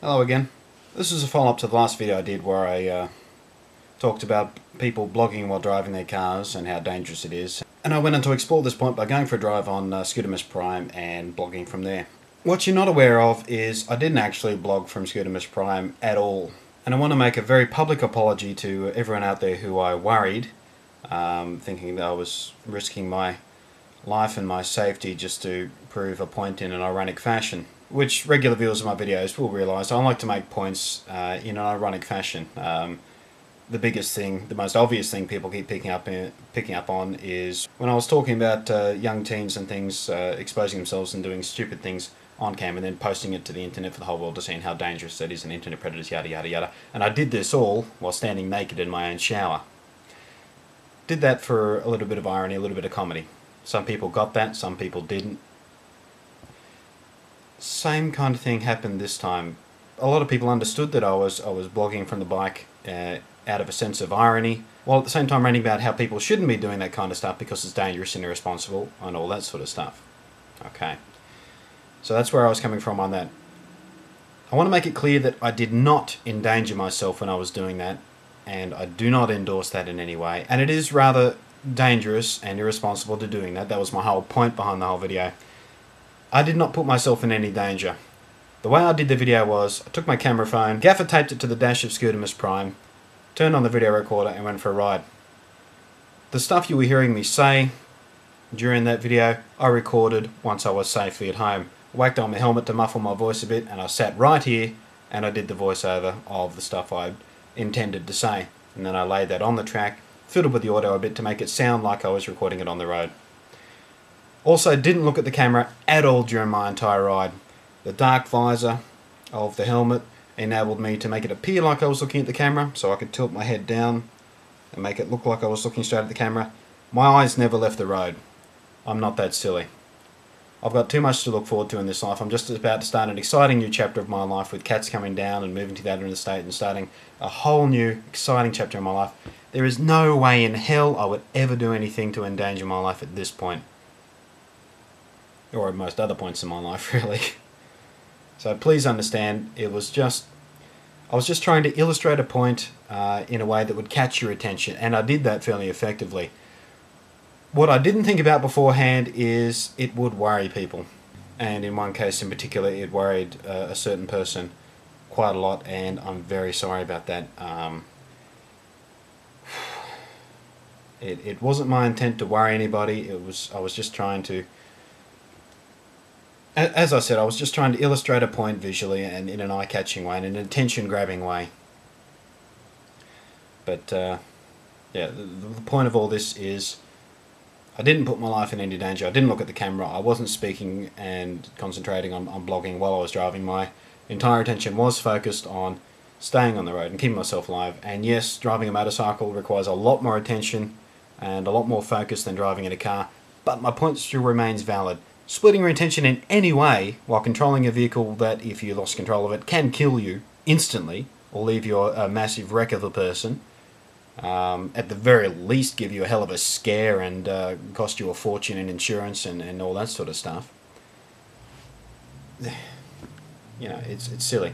Hello again. This is a follow-up to the last video I did where I talked about people blogging while driving their cars and how dangerous it is. And I went on to explore this point by going for a drive on Scootermus Prime and blogging from there. What you're not aware of is I didn't actually blog from Scootermus Prime at all. And I want to make a very public apology to everyone out there who I worried, thinking that I was risking my life and my safety just to prove a point in an ironic fashion. Which regular viewers of my videos will realise I like to make points in an ironic fashion. The biggest thing, the most obvious thing people keep picking up on is when I was talking about young teens and things exposing themselves and doing stupid things on cam and then posting it to the internet for the whole world to see and how dangerous that is and internet predators, yada yada yada. And I did this all while standing naked in my own shower. Did that for a little bit of irony, a little bit of comedy. Some people got that, some people didn't. Same kind of thing happened this time. A lot of people understood that I was blogging from the bike out of a sense of irony, while at the same time ranting about how people shouldn't be doing that kind of stuff because it's dangerous and irresponsible and all that sort of stuff. Okay, so that's where I was coming from on that. I want to make it clear that I did not endanger myself when I was doing that, and I do not endorse that in any way, and it is rather dangerous and irresponsible to doing that. That was my whole point behind the whole video. I did not put myself in any danger. The way I did the video was, I took my camera phone, gaffer taped it to the dash of Scootermus Prime, turned on the video recorder and went for a ride. The stuff you were hearing me say during that video, I recorded once I was safely at home. I whacked on my helmet to muffle my voice a bit and I sat right here and I did the voiceover of the stuff I intended to say. And then I laid that on the track, fiddled with the audio a bit to make it sound like I was recording it on the road. Also, didn't look at the camera at all during my entire ride. The dark visor of the helmet enabled me to make it appear like I was looking at the camera, so I could tilt my head down and make it look like I was looking straight at the camera. My eyes never left the road. I'm not that silly. I've got too much to look forward to in this life. I'm just about to start an exciting new chapter of my life with cats coming down and moving to the other interstate and starting a whole new exciting chapter in my life. There is no way in hell I would ever do anything to endanger my life at this point. Or at most other points in my life, really. So please understand, I was just trying to illustrate a point in a way that would catch your attention, and I did that fairly effectively. What I didn't think about beforehand is it would worry people, and in one case in particular it worried a certain person quite a lot, and I'm very sorry about that. It wasn't my intent to worry anybody. I was just trying to, as I said, I was just trying to illustrate a point visually and in an eye-catching way and in an attention-grabbing way. But yeah, the point of all this is I didn't put my life in any danger. I didn't look at the camera. I wasn't speaking and concentrating on blogging while I was driving. My entire attention was focused on staying on the road and keeping myself alive. And yes, driving a motorcycle requires a lot more attention and a lot more focus than driving in a car, but my point still remains valid. Splitting your attention in any way while controlling a vehicle that, if you lost control of it, can kill you instantly or leave you a massive wreck of a person, at the very least give you a hell of a scare and cost you a fortune in insurance and all that sort of stuff. You know, it's silly.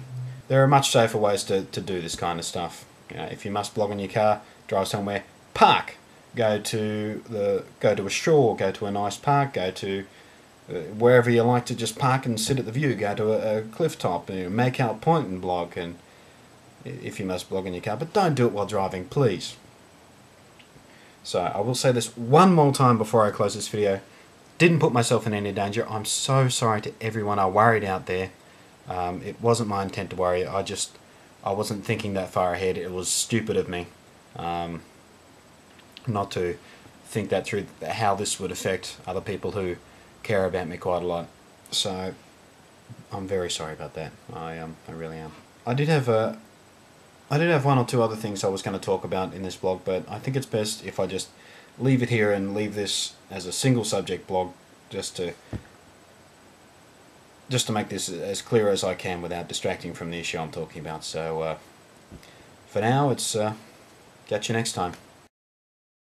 There are much safer ways to do this kind of stuff. You know, if you must blog in your car, drive somewhere, park. Go to a shore, go to a nice park, go to wherever you like to just park and sit at the view. Go to a cliff top, make out point and blog, and if you must blog in your car, but don't do it while driving, please. So I will say this one more time before I close this video. Didn't put myself in any danger. I'm so sorry to everyone I worried out there. It wasn't my intent to worry. I wasn't thinking that far ahead. It was stupid of me not to think that through, how this would affect other people who care about me quite a lot. So I'm very sorry about that. I really am. I did have one or two other things I was going to talk about in this blog, but I think it's best if I just leave it here and leave this as a single subject blog, just to make this as clear as I can without distracting from the issue I'm talking about. So for now, it's catch you next time.